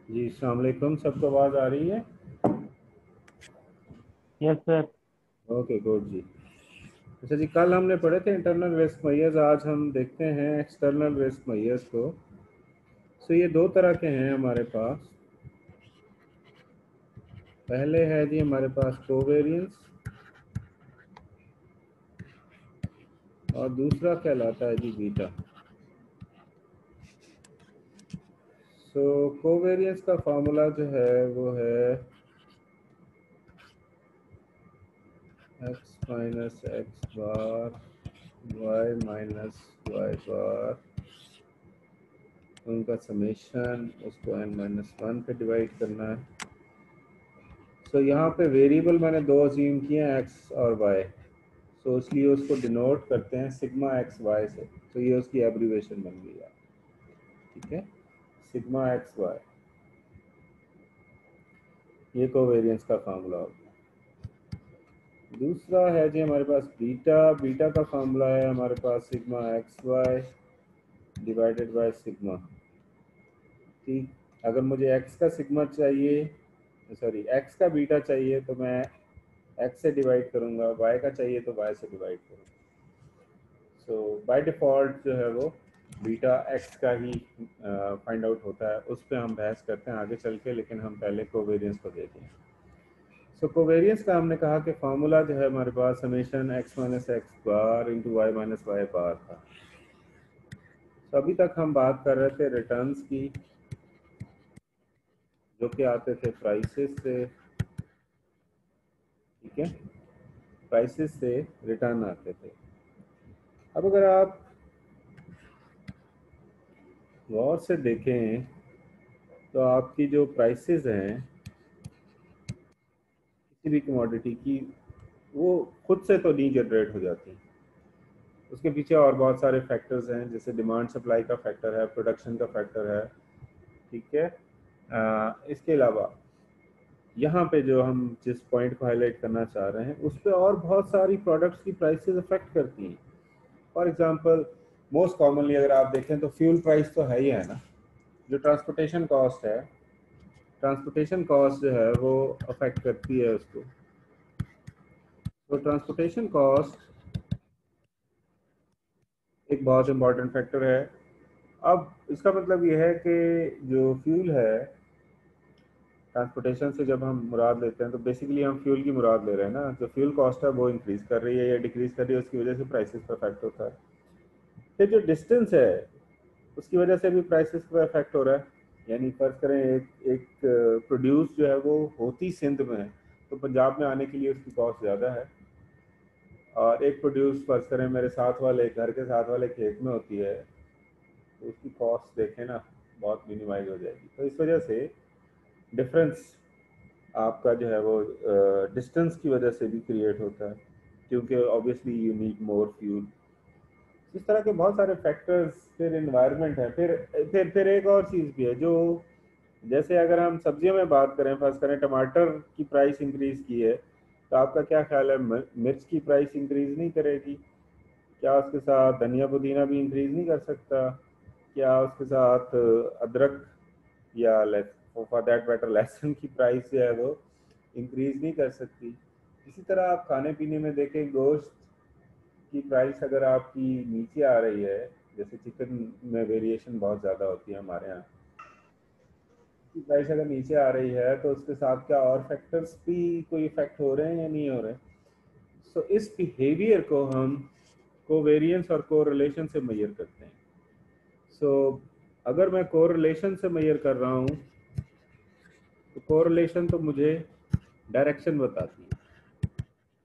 जी अस्सलाम वालेकुम। सबको आवाज़ आ रही है? Yes sir. ओके गुड जी। अच्छा जी, कल हमने पढ़े थे इंटरनल रिस्क मेजर्स, आज हम देखते हैं एक्सटर्नल रिस्क मेजर्स को। ये दो तरह के हैं हमारे पास। पहले है जी हमारे पास कोवेरियंस और दूसरा कहलाता है जी बीटा। कोवेरियंस का फार्मूला जो है वो है x माइनस एक्स बार y माइनस वाई बार, उनका समेशन, उसको n माइनस वन पे डिवाइड करना है। यहाँ पे वेरिएबल मैंने दो अज्यूम किए हैं, x और y। इसलिए उसको डिनोट करते हैं सिग्मा एक्स वाई से। ये उसकी एब्रीवेशन बन गई है, ठीक है, सिग्मा एक्स वाई। ये कोवेरियंस का फार्मूला हो गया। दूसरा है जी हमारे पास बीटा। बीटा का फार्मूला है हमारे पास sigma X Y divided by sigma. ठीक, अगर मुझे x का सिग्मा चाहिए, सॉरी x का बीटा चाहिए तो मैं x से डिवाइड करूंगा, y का चाहिए तो y से डिवाइड करूंगा। बाय डिफ़ॉल्ट जो है वो बीटा x का ही फाइंड आउट होता है। उस पर हम बहस करते हैं आगे चल के, लेकिन हम पहले कोवेरियंस को देखें। कोवेरियंस का हमने कहा कि फार्मूला जो है हमारे पास summation x minus X bar into Y minus Y बार था। अभी तक हम बात कर रहे थे रिटर्न्स की, जो कि आते थे प्राइसेस से, ठीक है, प्राइसेस से रिटर्न आते थे। अब अगर आप गौर से देखें तो आपकी जो प्राइसेस हैं किसी भी कमोडिटी की, वो खुद से तो नहीं जनरेट हो जाती। उसके पीछे और बहुत सारे फैक्टर्स हैं, जैसे डिमांड सप्लाई का फैक्टर है, प्रोडक्शन का फैक्टर है, ठीक है। इसके अलावा यहाँ पे जो हम जिस पॉइंट को हाईलाइट करना चाह रहे हैं उस पर और बहुत सारी प्रोडक्ट्स की प्राइसेस अफेक्ट करती हैं। फॉर एग्जांपल, मोस्ट कॉमनली अगर आप देखें तो फ्यूल प्राइस तो है ही है ना। जो ट्रांसपोर्टेशन कॉस्ट है, ट्रांसपोर्टेशन कॉस्ट जो है वो अफेक्ट करती है उसको। तो ट्रांसपोर्टेशन कॉस्ट एक बहुत इंपॉर्टेंट फैक्टर है। अब इसका मतलब ये है कि जो फ्यूल है, ट्रांसपोर्टेशन से जब हम मुराद लेते हैं तो बेसिकली हम फ्यूल की मुराद ले रहे हैं ना। जो फ्यूल कॉस्ट है वो इंक्रीज कर रही है या डिक्रीज कर रही है, उसकी वजह से प्राइसेस पर इफेक्ट होता है। फिर जो डिस्टेंस है उसकी वजह से भी प्राइसेस पर इफेक्ट हो रहा है। यानी फर्ज करें एक एक प्रोड्यूस जो है वो होती सिंध में है, तो पंजाब में आने के लिए उसकी कॉस्ट ज़्यादा है। और एक प्रोड्यूस फर्ज करें मेरे साथ वाले घर के साथ वाले खेत में होती है, तो उसकी कॉस्ट देखें ना, बहुत मिनिमाइज हो जाएगी। तो इस वजह से डिफरेंस आपका जो है वो डिस्टेंस की वजह से भी क्रिएट होता है, क्योंकि obviously you need more fuel. इस तरह के बहुत सारे फैक्टर्स। फिर इन्वायरमेंट है, फिर एक और चीज़ भी है, जो जैसे अगर हम सब्जियों में बात करें, फर्ज करें टमाटर की प्राइस इंक्रीज की है, तो आपका क्या ख्याल है, मिर्च की प्राइस इंक्रीज नहीं करेगी? क्या उसके साथ धनिया पुदीना भी इंक्रीज नहीं कर सकता? क्या उसके साथ अदरक या फॉर दैट मैटर लहसुन की प्राइस जो है वो इंक्रीज नहीं कर सकती? इसी तरह आप खाने पीने में देखें, गोश्त की प्राइस अगर आपकी नीचे आ रही है, जैसे चिकन में वेरिएशन बहुत ज़्यादा होती है हमारे यहाँ, की प्राइस अगर नीचे आ रही है तो उसके साथ क्या और फैक्टर्स भी कोई इफेक्ट हो रहे हैं या नहीं हो रहे? इस बिहेवियर को हम कोवेरियंस और कोरिलेशन से मेजर करते हैं। अगर मैं कोरिलेशन से मेजर कर रहा हूँ तो कोरिलेशन तो मुझे डायरेक्शन बताती है,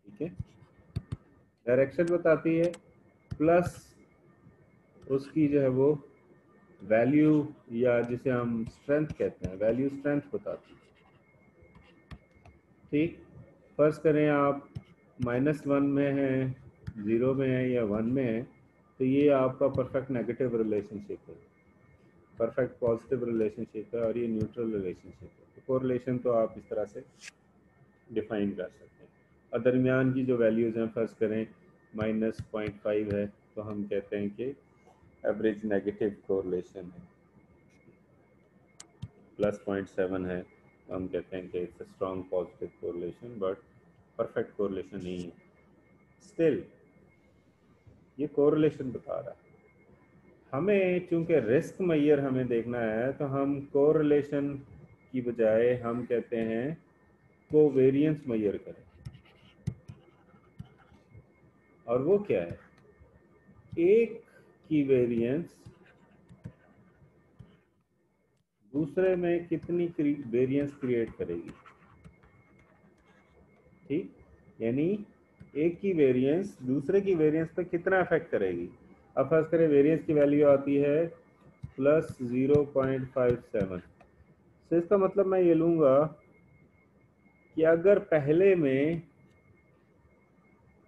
ठीक है, डायरेक्शन बताती है, प्लस उसकी जो है वो वैल्यू, या जिसे हम स्ट्रेंथ कहते हैं, वैल्यू स्ट्रेंथ बताती है। ठीक, फर्ज करें आप -1 में है, 0 में है या 1 में है, तो ये आपका परफेक्ट नेगेटिव रिलेशनशिप है, परफेक्ट पॉजिटिव रिलेशनशिप है, और ये न्यूट्रल रिलेशनशिप है। तो कोरिलेशन तो आप इस तरह से डिफाइन कर सकते हैं। और दरमियान की जो वैल्यूज़ हैं, फर्ज करें -0.5 है, तो हम कहते हैं कि एवरेज नेगेटिव कोरिलेशन है। +0.7 है, हम कहते हैं कि it's a strong positive correlation, but perfect correlation नहीं है। स्टिल ये कोरिलेशन बता रहा है। हमें चूंकि रिस्क मेजर हमें देखना है, तो हम कोरिलेशन की बजाय हम कहते हैं कोवेरियंस मेजर करें। और वो क्या है? एक की वेरिएंस दूसरे में कितनी वेरिएंस क्रिएट करेगी। ठीक, यानी एक की वेरिएंस दूसरे की वेरिएंस पे कितना इफेक्ट करेगी। अब फर्स्ट करें, वेरिएंस की वैल्यू आती है +0.57। तो इसका मतलब मैं ये लूंगा कि अगर पहले में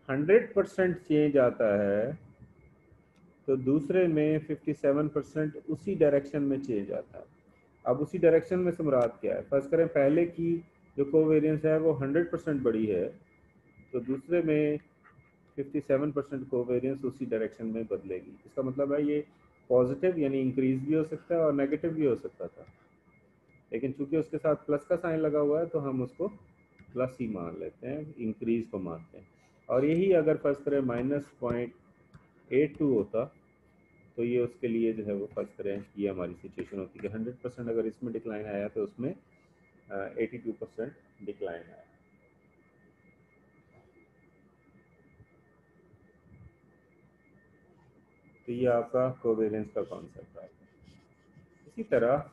100% चेंज आता है, तो दूसरे में 57% उसी डायरेक्शन में चेंज आता है। अब उसी डायरेक्शन में से मुराद क्या है? फर्स्ट करें, पहले की जो कोवेरियंस है वो 100% बड़ी है, तो दूसरे में 57% कोवेरियंस उसी डायरेक्शन में बदलेगी। इसका मतलब है ये पॉजिटिव यानी इंक्रीज भी हो सकता है और नेगेटिव भी हो सकता था, लेकिन चूंकि उसके साथ प्लस का साइन लगा हुआ है तो हम उसको प्लस ही मान लेते हैं, इंक्रीज को मानते हैं। और यही अगर फर्स्ट करें -0.82 होता, तो ये उसके लिए जो है वो फर्स्ट करें ये हमारी सिचुएशन होती है कि 100% अगर इसमें डिक्लाइन आया तो उसमें 82% डिक्लाइन आया। तो ये आपका कोवेरियंस का कॉन्सेप्ट है। इसी तरह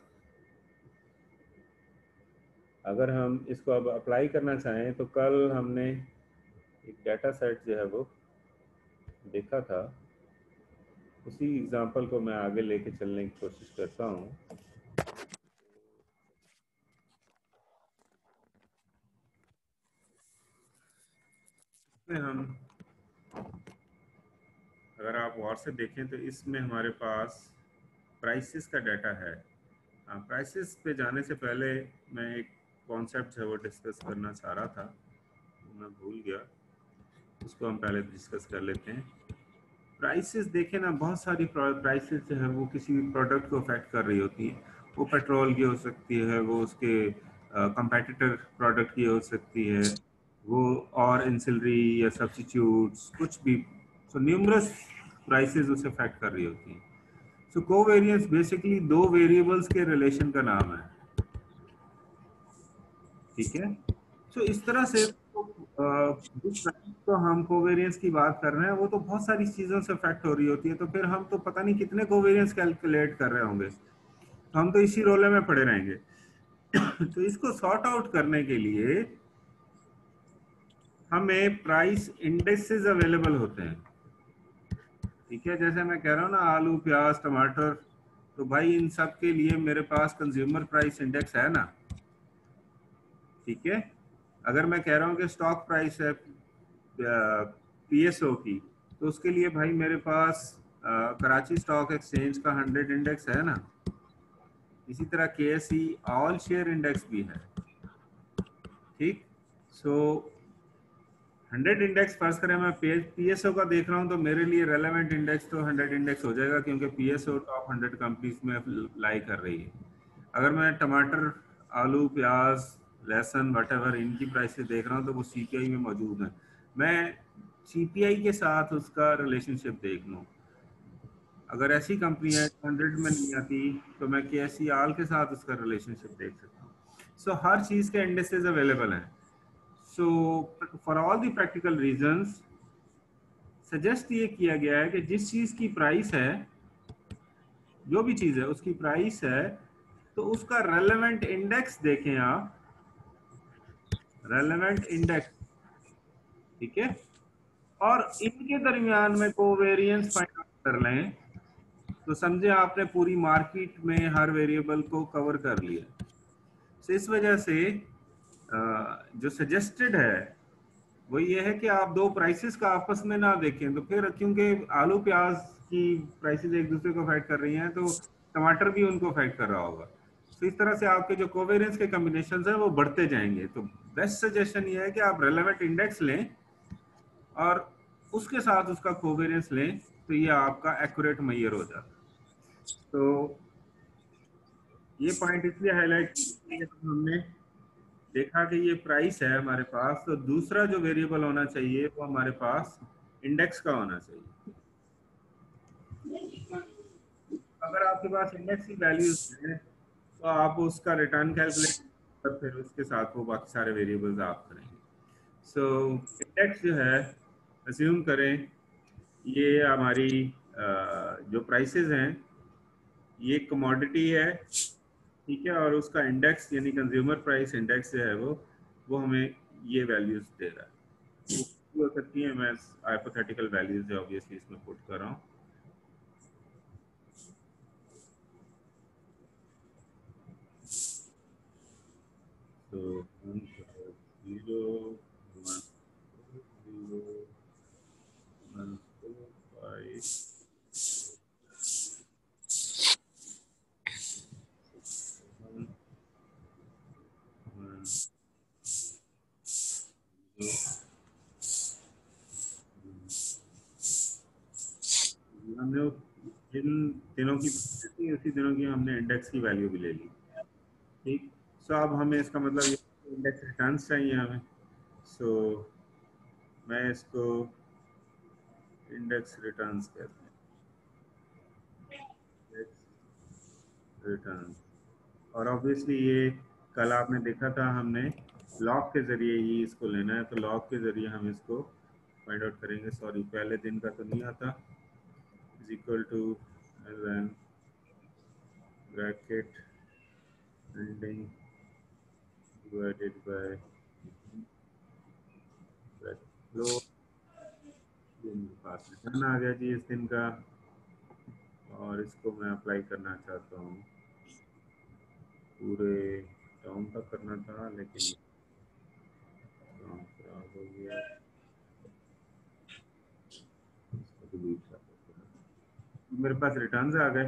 अगर हम इसको अब अप्लाई करना चाहें, तो कल हमने एक डाटा सेट जो है वो देखा था, उसी एग्जांपल को मैं आगे लेके चलने की कोशिश करता हूँ। इसमें हम अगर आप गौर से देखें तो इसमें हमारे पास प्राइसेस का डाटा है। प्राइसेस पे जाने से पहले मैं एक कॉन्सेप्ट है वो डिस्कस करना चाह रहा था, मैं भूल गया, उसको हम पहले डिस्कस कर लेते हैं। प्राइसेस देखें ना, बहुत सारी प्राइसेस जो है वो किसी भी प्रोडक्ट को अफेक्ट कर रही होती हैं। वो पेट्रोल की हो सकती है, वो उसके कंपेटिटर प्रोडक्ट की हो सकती है, वो और इंसिलरी या सब्स्टिट्यूट्स कुछ भी। सो न्यूमरस प्राइसेस उसे अफेक्ट कर रही होती हैं। सो कोवेरियंस बेसिकली दो वेरिएबल्स के रिलेशन का नाम है। ठीक है, तो इस तरह से जिस प्राइस तो हम कोवेरियंस की बात कर रहे हैं वो तो बहुत सारी चीजों से अफेक्ट हो रही होती है, तो फिर हम तो पता नहीं कितने कोवेरियंस कैलकुलेट कर रहे होंगे, तो हम तो इसी रोले में पड़े रहेंगे। तो इसको सॉर्ट आउट करने के लिए हमें प्राइस इंडेक्सेस अवेलेबल होते हैं। ठीक है, जैसे मैं कह रहा हूँ ना आलू प्याज टमाटर, तो भाई इन सब के लिए मेरे पास कंज्यूमर प्राइस इंडेक्स है ना। ठीक है, अगर मैं कह रहा हूँ कि स्टॉक प्राइस है पीएसओ की, तो उसके लिए भाई मेरे पास कराची स्टॉक एक्सचेंज का 100 इंडेक्स है ना। इसी तरह केएसई ऑल शेयर इंडेक्स भी है। ठीक, सो 100 इंडेक्स फर्ज करें मैं पीएसओ का देख रहा हूं, तो मेरे लिए रेलेवेंट इंडेक्स तो 100 इंडेक्स हो जाएगा, क्योंकि पीएसओ टॉप 100 कंपनीज में लाई कर रही है। अगर मैं टमाटर आलू प्याज लहसुन वटेवर इनकी प्राइसेस देख रहा हूं, तो वो सीपीआई में मौजूद है। मैं सीपीआई के साथ उसका रिलेशनशिप देख लूँ, अगर ऐसी कंपनी है 100 में नहीं आती, तो मैं केएसई आल के साथ उसका रिलेशनशिप देख सकता हूँ। सो हर चीज़ के इंडेक्सेस अवेलेबल हैं। So for all the practical reasons suggest ये किया गया है कि जिस चीज़ की प्राइस है, जो भी चीज़ है उसकी प्राइस है, तो उसका रेलेवेंट इंडेक्स देखें आप, रेलेवेंट इंडेक्स। ठीक है, और इनके दरमियान में कोवेरियंस फाइंड आउट कर लें, तो समझे आपने पूरी मार्केट में हर वेरिएबल को कवर कर लिया। तो इस वजह से जो सजेस्टेड है वो ये है कि आप दो प्राइसेस का आपस में ना देखें, तो फिर क्योंकि आलू प्याज की प्राइसेस एक दूसरे को अफेक्ट कर रही हैं, तो टमाटर भी उनको अफेक्ट कर रहा होगा। तो इस तरह से आपके जो कोवेरियंस के कॉम्बिनेशंस हैं वो बढ़ते जाएंगे। तो बेस्ट सजेशन ये है कि आप रेलेवेंट इंडेक्स लें और उसके साथ उसका कोवेरियंस लें, तो ये आपका एक्यूरेट मेजर हो जाता है। तो ये पॉइंट इसलिए हाईलाइट हमने देखा कि ये प्राइस है हमारे पास, तो दूसरा जो वेरिएबल होना चाहिए वो हमारे पास इंडेक्स का होना चाहिए। अगर आपके पास इंडेक्स की वैल्यूज है तो आप उसका रिटर्न कैलकुलेट और फिर उसके साथ वो बाकी सारे वेरिएबल्स आप करेंगे। सो इंडेक्स जो है, अज्यूम करें ये हमारी जो प्राइसेस हैं, ये कमोडिटी है, ठीक है, और उसका इंडेक्स यानी कंज्यूमर प्राइस इंडेक्स जो है वो हमें ये वैल्यूज दे रहा है। वो हो सकती है, मैं हाइपोथेटिकल वैल्यूज जो ऑब्वियसली इसमें पुट कर रहा हूँ। तो 0 1 0 1 5 1 1 हमने जिन दिनों की थी उसी दिनों की हमने इंडेक्स की वैल्यू भी ले ली, ठीक। सो अब हमें इसका मतलब ये इंडेक्स रिटर्न्स चाहिए हमें। सो मैं इसको इंडेक्स रिटर्न्स कहते हैं, रिटर्न। और ऑब्वियसली ये कल आपने देखा था, हमने लॉग के जरिए ही इसको लेना है, तो लॉग के जरिए हम इसको फाइंड आउट करेंगे। सॉरी, पहले दिन का तो नहीं आता। Is equal to L bracket ending divided by flow. ये मेरे पास रिटर्न आ गया जी इस दिन का, और इसको मैं अप्लाई करना चाहता हूँ पूरे टाउन तक करना था, लेकिन काम खराब हो गया, इसको डिलीट कर देते हैं। मेरे पास रिटर्न्स आ गए।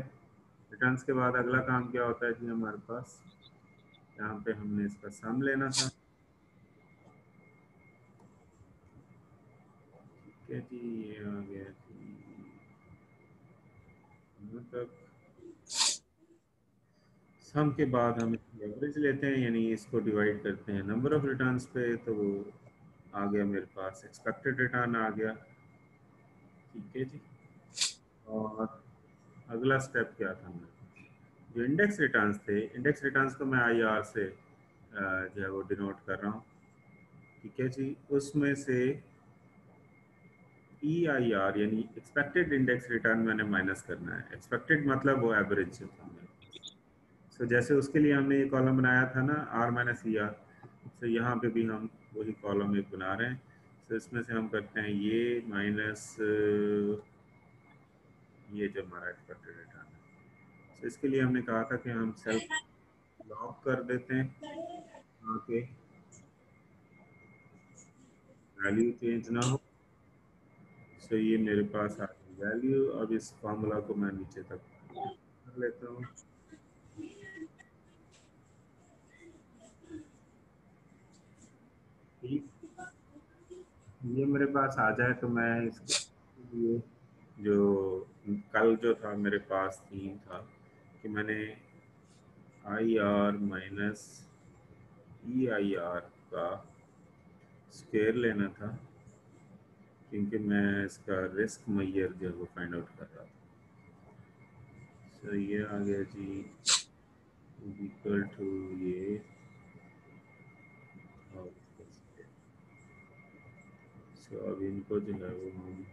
रिटर्न्स के बाद अगला काम क्या होता है जी, हमारे पास यहाँ पे हमने इसका सम लेना था। ठीक है जी, ये आ गया जी यहाँ तक। सम के बाद हम एवरेज लेते हैं, यानी इसको डिवाइड करते हैं नंबर ऑफ रिटर्न्स पे, तो वो आ गया मेरे पास एक्सपेक्टेड रिटर्न आ गया। ठीक है जी। और अगला स्टेप क्या था मेरा, जो इंडेक्स रिटर्न्स थे, इंडेक्स रिटर्न्स को मैं आई आर से जो है वो डिनोट कर रहा हूँ। ठीक है जी। उसमें से ई आई आर यानी एक्सपेक्टेड इंडेक्स रिटर्न मैंने माइनस करना है। एक्सपेक्टेड मतलब वो एवरेज था। सो जैसे उसके लिए हमने ये कॉलम बनाया था ना, आर माइनस ई आर, तो यहाँ पे भी हम वही कॉलम एक बना रहे हैं। तो इसमें से हम करते हैं ये माइनस ये जो हमारा एक्सपेक्टेड रिटर्न है। तो इसके लिए हमने कहा था कि हम सेल्फ लॉक कर देते हैं, यहाँ पे वैल्यू चेंज ना हो। सो ये मेरे पास आ गई वैल्यू। अब इस फॉर्मूला को मैं नीचे तक कर लेता हूँ। ठीक, ये मेरे पास आ जाए तो मैं इसके लिए जो कल जो था मेरे पास थीम था कि मैंने I R minus E I are का स्क्वायर लेना था, क्योंकि मैं इसका रिस्क मैयर जो है वो फाइंड आउट कर रहा था। सो ये आ गया जी इक्वल टू ये और सो अब इनको जो है वो हम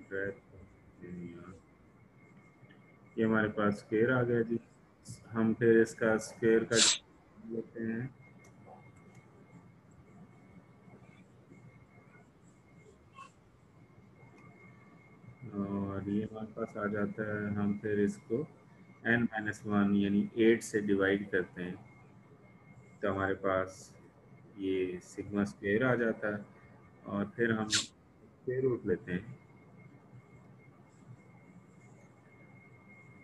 ड्रैग करते हैं यहाँ। ये हमारे पास स्क्वायर आ गया जी। हम फिर इसका स्क्वायर का लेते हैं, और ये हमारे पास आ जाता है। हम फिर इसको n माइनस वन यानी 8 से डिवाइड करते हैं, तो हमारे पास ये सिग्मा स्क्वायर आ जाता है। और फिर हम स्क्वायर रूट लेते हैं,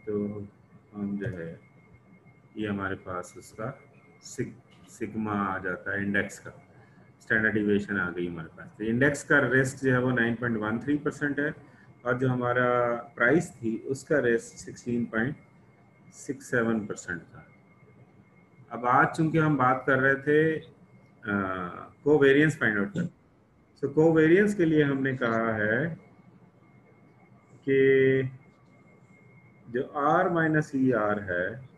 तो हम जो है ये हमारे पास उसका सिग्मा आ जाता है इंडेक्स का। स्टैंडर्ड डिविएशन आ गई हमारे पास। तो इंडेक्स का रेस्ट जो है वो 9.13% है, और जो हमारा प्राइस थी उसका रेस्ट 16.67% था। अब आज चूंकि हम बात कर रहे थे कोवेरियंस फाइंड आउट कर, सो कोवेरियंस के लिए हमने कहा है कि जो R माइनस ई आर है,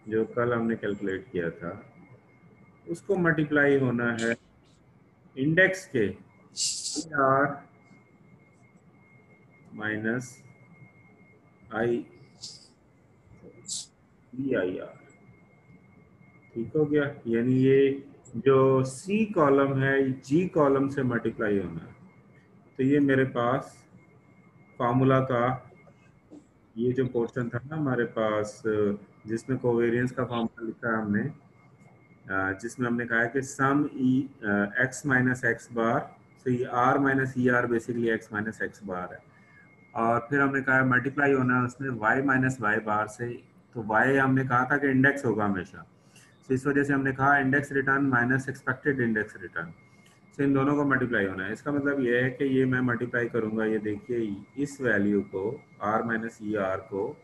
जो कल हमने कैलकुलेट किया था, उसको मल्टीप्लाई होना है इंडेक्स के R minus I E I R. ठीक हो गया, यानी ये जो सी कॉलम है जी कॉलम से मल्टीप्लाई होना है। तो ये मेरे पास फार्मूला का ये जो पोर्शन था ना हमारे पास, जिसमें कोवेरियंस का फार्मूला लिखा है हमने, जिसमें हमने कहा है कि sum E X minus X bar, तो ये R minus E R basically X minus X bar है। और फिर हमने कहा मल्टीप्लाई होना है उसमें वाई माइनस वाई बार से। तो वाई हमने कहा था कि इंडेक्स होगा हमेशा, तो इस वजह से हमने कहा index return minus expected index return. तो इन दोनों को मल्टीप्लाई होना है। इसका मतलब ये है कि ये मैं मल्टीप्लाई करूंगा, ये देखिए इस वैल्यू को आर माइनस ई आर को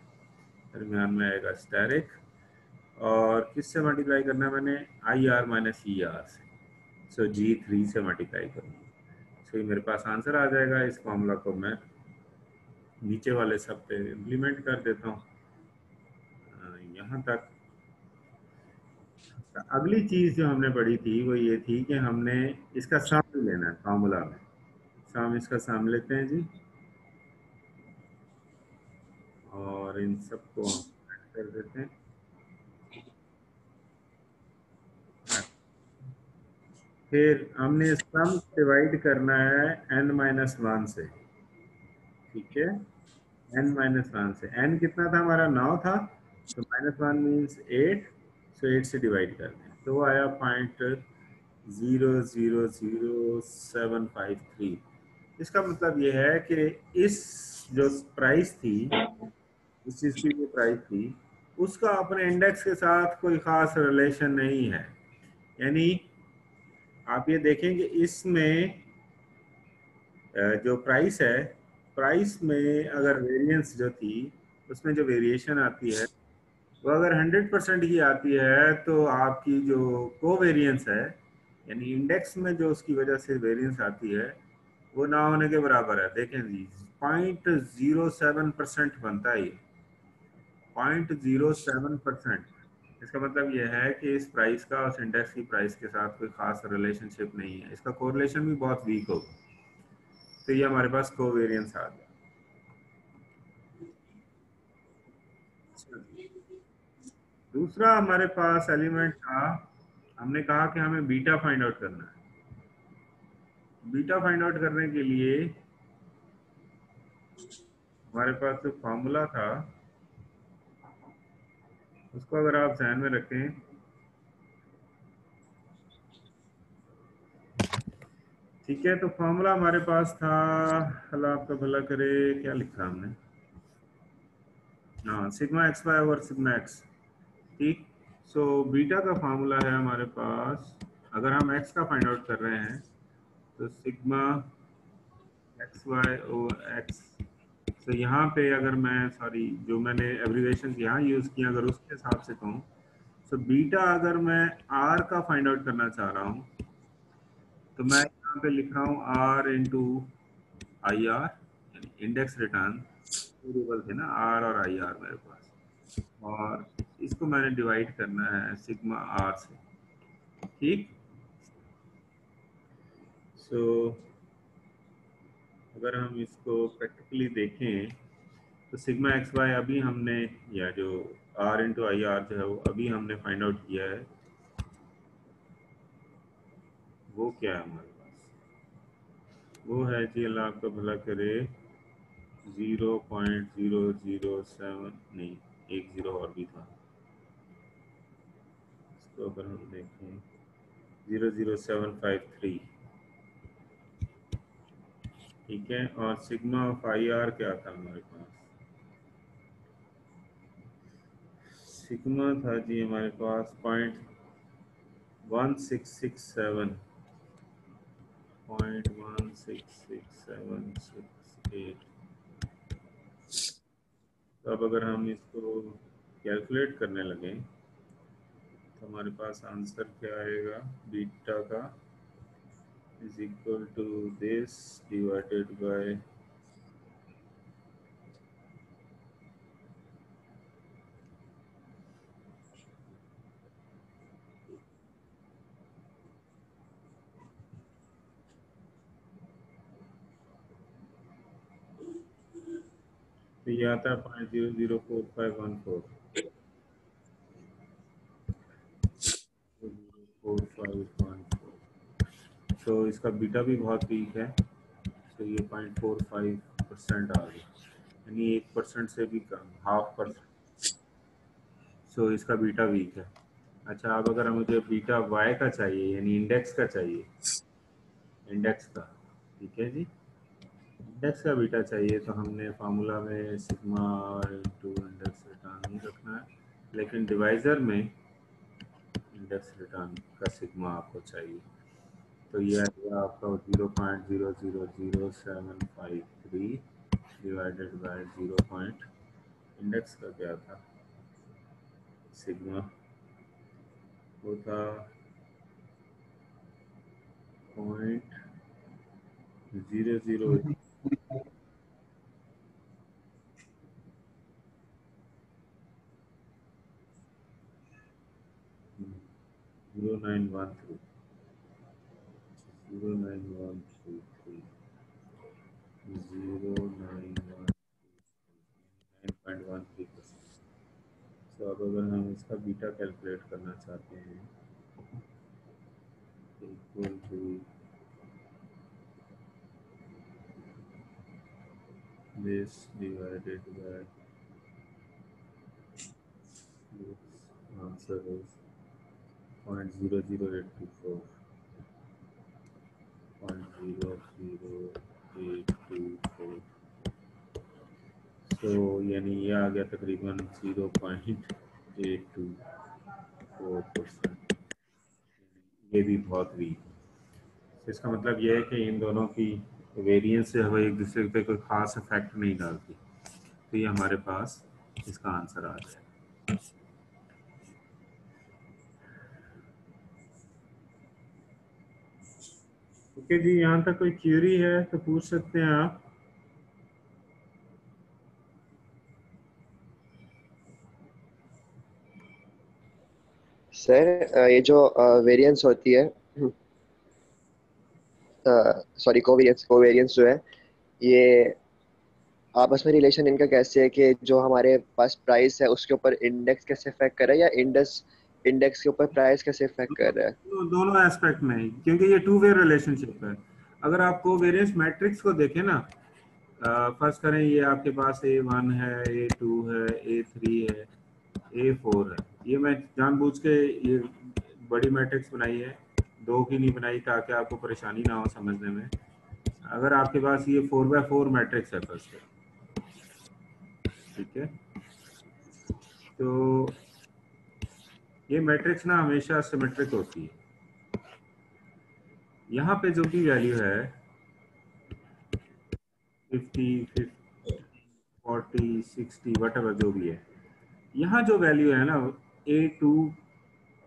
दरमियान में आएगा स्टेरिक, और किससे मल्टीप्लाई करना है मैंने, I R minus E are से। सो जी 3 से मल्टीप्लाई करूँगा। सो ये मेरे पास आंसर आ जाएगा। इस फॉर्मूला को मैं नीचे वाले सब पे इम्प्लीमेंट कर देता हूँ यहाँ तक। अगली चीज जो हमने पढ़ी थी वो ये थी कि हमने इसका सम लेना है फॉर्मूला में। सम, इसका सम लेते हैं जी, और इन सबको हम ऐड कर देते हैं। फिर हमने सम डिवाइड करना है n माइनस वन से। ठीक है, n माइनस वन से। n कितना था हमारा, 9 था, तो माइनस वन मीन्स 8, सो 8 से डिवाइड कर दें तो वो आया 0.000753। इसका मतलब ये है कि इस जो प्राइस थी, इस चीज की जो प्राइस थी, उसका अपने इंडेक्स के साथ कोई खास रिलेशन नहीं है। यानी आप ये देखें कि इसमें जो प्राइस है, प्राइस में अगर वेरिएंस जो थी, उसमें जो वेरिएशन आती है वो अगर 100% ही आती है, तो आपकी जो कोवेरियंस है, यानी इंडेक्स में जो उसकी वजह से वेरिएंस आती है, वो ना होने के बराबर है। देखें जी, 0.07% बनता है ये, 0.07%। इसका मतलब यह है कि इस प्राइस का उस इंडेक्स की प्राइस के साथ कोई खास रिलेशनशिप नहीं है, इसका कोरिलेशन भी बहुत वीक होगा। तो ये हमारे पास कोवेरियंस आ गया। दूसरा हमारे पास एलिमेंट था, हमने कहा कि हमें बीटा फाइंड आउट करना है। बीटा फाइंड आउट करने के लिए हमारे पास जो फॉर्मूला था उसको अगर आप ध्यान में रखें, ठीक है, तो फॉर्मूला हमारे पास था, अल्लाह आपका भला करे, क्या लिखा हमने, हाँ, sigma X Y over sigma X. ठीक, सो बीटा का फार्मूला है हमारे पास, अगर हम एक्स का फाइंड आउट कर रहे हैं तो sigma X Y over X. तो यहाँ पे अगर मैं, सॉरी, जो मैंने एब्रीवेशन यहाँ यूज़ किया, अगर उसके हिसाब से कहूँ, तो बीटा अगर मैं आर का फाइंड आउट करना चाह रहा हूँ, तो मैं यहाँ पे लिख रहा हूँ आर इंटू आई आर, यानी इंडेक्स रिटर्न वेरिएबल थे ना आर और आई आर मेरे पास, और इसको मैंने डिवाइड करना है सिग्मा आर से। ठीक, सो अगर हम इसको प्रैक्टिकली देखें, तो सिग्मा एक्स वाई अभी हमने, या जो आर इंटू आई आर जो है वो अभी हमने फाइंड आउट किया है, वो क्या है हमारे पास, वो है जी, अल्लाह आपका भला करे, 0.007, नहीं, एक जीरो और भी था, इसको अगर हम देखें 00753। ठीक है, और सिग्मा ऑफ आई आर क्या था हमारे पास, सिग्मा था जी हमारे पास 0.1667, 0.166768। तो अब अगर हम इसको कैलकुलेट करने लगे तो हमारे पास आंसर क्या आएगा, बीटा का is equal to this divided by तो ये आता है 0.004514 तो इसका बीटा भी बहुत वीक है, तो ये 0.45% आ गया, यानी 1% से भी कम, 0.5%। सो इसका बीटा वीक है। अच्छा, अब अगर मुझे बीटा वाई का चाहिए यानी इंडेक्स का चाहिए, इंडेक्स का, ठीक है जी, इंडेक्स का बीटा चाहिए तो हमने फार्मूला में सिग्मा इंटू इंडेक्स रिटर्न नहीं रखना है, लेकिन डिवाइज़र में इंडेक्स रिटर्न का सिग्मा आपको चाहिए। तो ये आएगा आपका 0.000753 डिवाइडेड बाय 0. इंडेक्स का क्या था, सिग्मा वो था 0.00 0913 0913 9.13%। तो अब अगर हम इसका बीटा कैलकुलेट करना चाहते हैं, equal to this divided by this, answer is 0.00824 0.00824। तो यानी ये आ गया तकरीबन 0.824%। ये भी बहुत वीक है। तो इसका मतलब ये है कि इन दोनों की वेरिएंस से हमें एक दूसरे पे कोई ख़ास इफेक्ट नहीं डालती। तो ये हमारे पास इसका आंसर आ जाए। ओके जी, यहाँ तक कोई क्यूरी है तो पूछ सकते हैं आप। सर ये जो वेरिएंस होती है, सॉरी कोवेरियंस कोवेरियंस जो है, ये आपस में रिलेशन इनका कैसे है कि जो हमारे पास प्राइस है उसके ऊपर इंडेक्स कैसे इफेक्ट कर रहा है, या इंडेक्स इंडेक्स के ऊपर प्राइस कैसे इफेक्ट कर रहा है? दोनों एस्पेक्ट में, क्योंकि ये टू वे रिलेशनशिप है। अगर आप कोवेरियंस मैट्रिक्स को देखें ना, फर्स्ट करें, ये आपके पास A1 है, A2 है, A3 है, A4 है। ये मैं जानबूझ के ये बड़ी मैट्रिक्स बनाई है, दो की नहीं बनाई ताकि आपको परेशानी ना हो समझने में। अगर आपके पास ये 4x4 मैट्रिक्स है फर्स्ट, ठीक है, तो ये मैट्रिक्स ना हमेशा सिमेट्रिक होती है। यहाँ पे जो भी वैल्यू है 50, 40, 60 वटएवर जो भी है, यहाँ जो वैल्यू है ना A2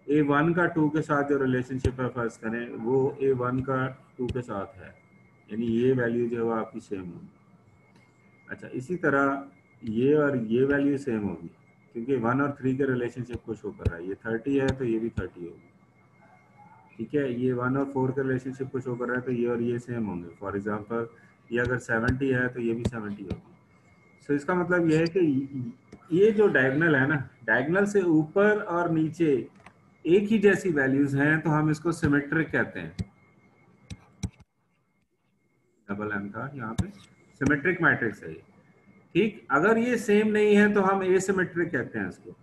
A1 का 2 के साथ जो रिलेशनशिप है फर्स्ट करें, वो A1 का 2 के साथ है, यानी ये वैल्यू जो है वो आपकी सेम होगी। अच्छा, इसी तरह ये और ये वैल्यू सेम होगी, क्योंकि 1 और 3 के रिलेशनशिप को शो कर रहा है। ये 30 है तो ये भी 30 होगी, ठीक है। ये 1 और 4 के रिलेशनशिप को शो कर रहा है तो ये और ये सेम होंगे। फॉर एग्जांपल ये अगर 70 है तो ये भी 70 होगी। सो इसका मतलब ये है कि ये जो डायगोनल है ना, डायगोनल से ऊपर और नीचे एक ही जैसी वैल्यूज हैं तो हम इसको सिमेट्रिक कहते हैं। डबल एम का यहाँ पे सिमेट्रिक मैट्रिक्स है ये, ठीक। अगर ये सेम नहीं है तो हम एसिमेट्रिक कहते हैं इसको,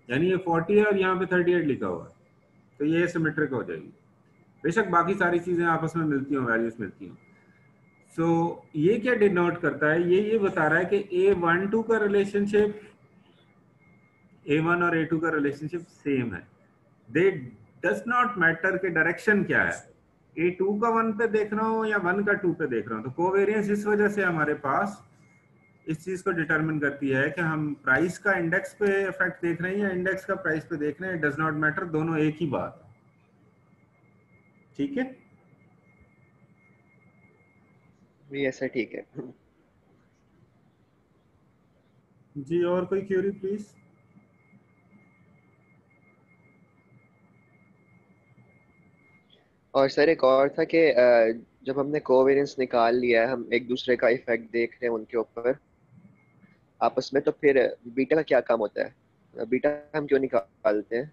यानी ये 40 है और यहाँ पे 38 लिखा हुआ है तो ये एसिमेट्रिक हो जाएगी। बेशक बाकी सारी चीजें आपस में मिलती हों, वैल्यूज मिलती हों। सो ये क्या डिनोट करता है, ये बता रहा है कि A12 का रिलेशनशिप A1 और A2 का रिलेशनशिप सेम है। दे डज नॉट मैटर के डायरेक्शन क्या है, ए 2 का 1 पे देख रहा हूँ या 1 का 2 पे देख रहा हूँ। तो कोवेरियंस इस वजह से हमारे पास इस चीज को डिटरमिन करती है कि हम प्राइस का इंडेक्स पे इफेक्ट देख रहे हैं या इंडेक्स का प्राइस पे देख रहे हैं। डज नॉट मैटर, दोनों एक ही बात है। ठीक है ये ऐसा ठीक है। जी, और कोई क्यूरी प्लीज। और सर एक और था कि जब हमने कोवेरियंस निकाल लिया है, हम एक दूसरे का इफेक्ट देख रहे हैं उनके ऊपर आपस में, तो फिर बीटा का क्या काम होता है? बीटा हम क्यों निकालते हैं?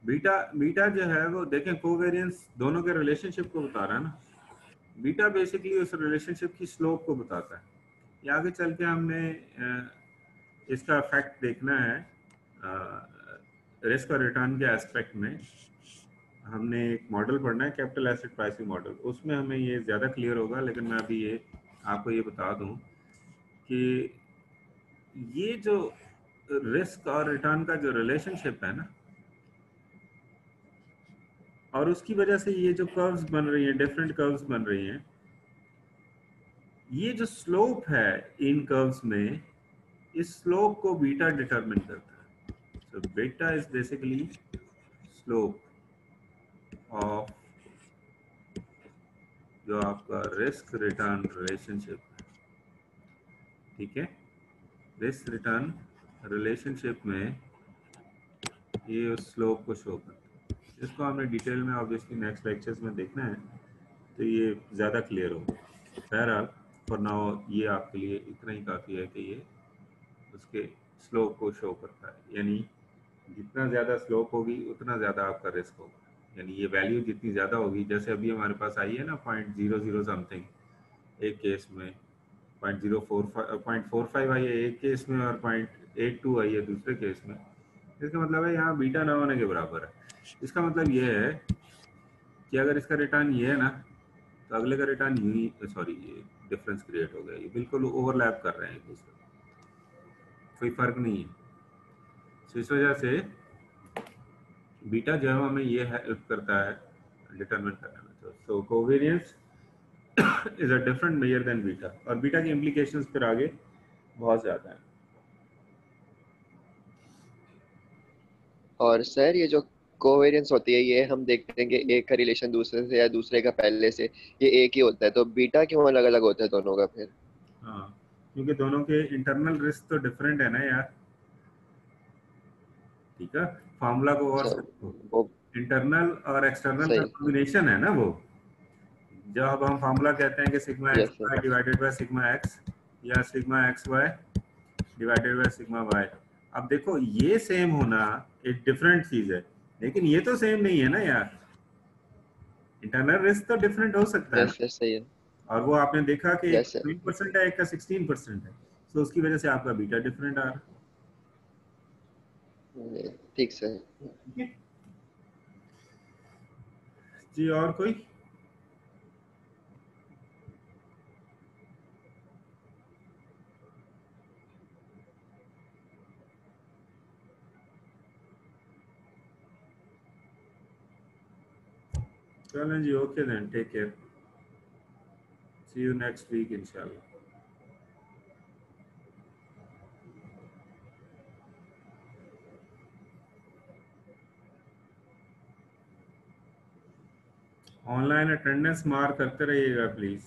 बीटा बीटा जो है वो देखें, कोवेरियंस दोनों के रिलेशनशिप को बता रहा है ना। बीटा बेसिकली उस रिलेशनशिप की स्लोप को बताता है। ये आगे चल के हमने इसका इफेक्ट देखना है रिस्क और रिटर्न के एस्पेक्ट में। हमने एक मॉडल पढ़ना है, कैपिटल एसेट प्राइसिंग मॉडल, उसमें हमें ये ज़्यादा क्लियर होगा। लेकिन मैं अभी ये आपको ये बता दूं कि ये जो रिस्क और रिटर्न का जो रिलेशनशिप है ना, और उसकी वजह से ये जो कर्व्स बन रही हैं, डिफरेंट कर्व्स बन रही हैं, ये जो स्लोप है इन कर्व्स में, इस स्लोप को बीटा डिटरमिन करता है। So beta is basically slope of जो आपका रिस्क रिटर्न रिलेशनशिप है। ठीक है, रिस्क रिटर्न रिलेशनशिप में ये उस स्लोप को शो करता है। इसको हमने डिटेल में ऑब्वियसली नेक्स्ट लेक्चर्स में देखना है, तो ये ज़्यादा क्लियर होगा। बहरहाल फॉर नाउ ये आपके लिए इतना ही काफ़ी है कि ये उसके स्लोप को शो करता है। यानी जितना ज़्यादा स्लोप होगी उतना ज़्यादा आपका रिस्क होगा। यानी ये वैल्यू जितनी ज़्यादा होगी, जैसे अभी हमारे पास आई है ना 0.00 समथिंग एक केस में, 0.45 आई है एक केस में, और 0.82 आई है दूसरे केस में। इसका मतलब है यहाँ बीटा ना होने के बराबर है। इसका मतलब ये है कि अगर इसका रिटर्न ये है ना, तो अगले का रिटर्न यूं ही, सॉरी ये डिफरेंस क्रिएट हो गया, ये बिल्कुल ओवरलैप कर रहे हैं एक दूसरे, कोई फर्क नहीं है। तो इस वजह से बीटा जो है हमें ये हेल्प करता है डिटरमिन करने में। तो covariance is a different measure than beta, और बीटा की इम्प्लीकेशंस फिर आगे बहुत ज़्यादा है। और सर ये जो कोवेरियंस होती है, ये हम देखते हैं कि एक का रिलेशन दूसरे से या दूसरे का पहले से ये एक ही होता है, तो बीटा क्यों अलग अलग होता है दोनों का फिर? हाँ, क्योंकि दोनों के इंटरनल रिस्क तो डिफरेंट है ना यार। ठीक है, फार्मूला को और अच्छा, समझो, वो इंटरनल और एक्सटर्नल का सही। कॉम्बिनेशन है ना वो। जब हम फार्मूला कहते हैं कि sigma X yes sir. Y divided by sigma X, या sigma X Y divided by sigma Y, अब देखो ये सेम होना एक डिफरेंट चीज है, लेकिन ये तो सेम नहीं है ना यार। इंटरनल रिस्क तो डिफरेंट हो सकता है ना। यस सर सही है। और वो आपने देखा कि एक यस सर। 20% है, एक का 16% है, तो उसकी वजह से आपका बीटा डिफरेंट आ रहा है। ठीक सर। ठीक है जी, और कोई। चलें जी, okay then, take care, see you next week इंशाल्लाह। ऑनलाइन अटेंडेंस मार्क करते रहिएगा प्लीज।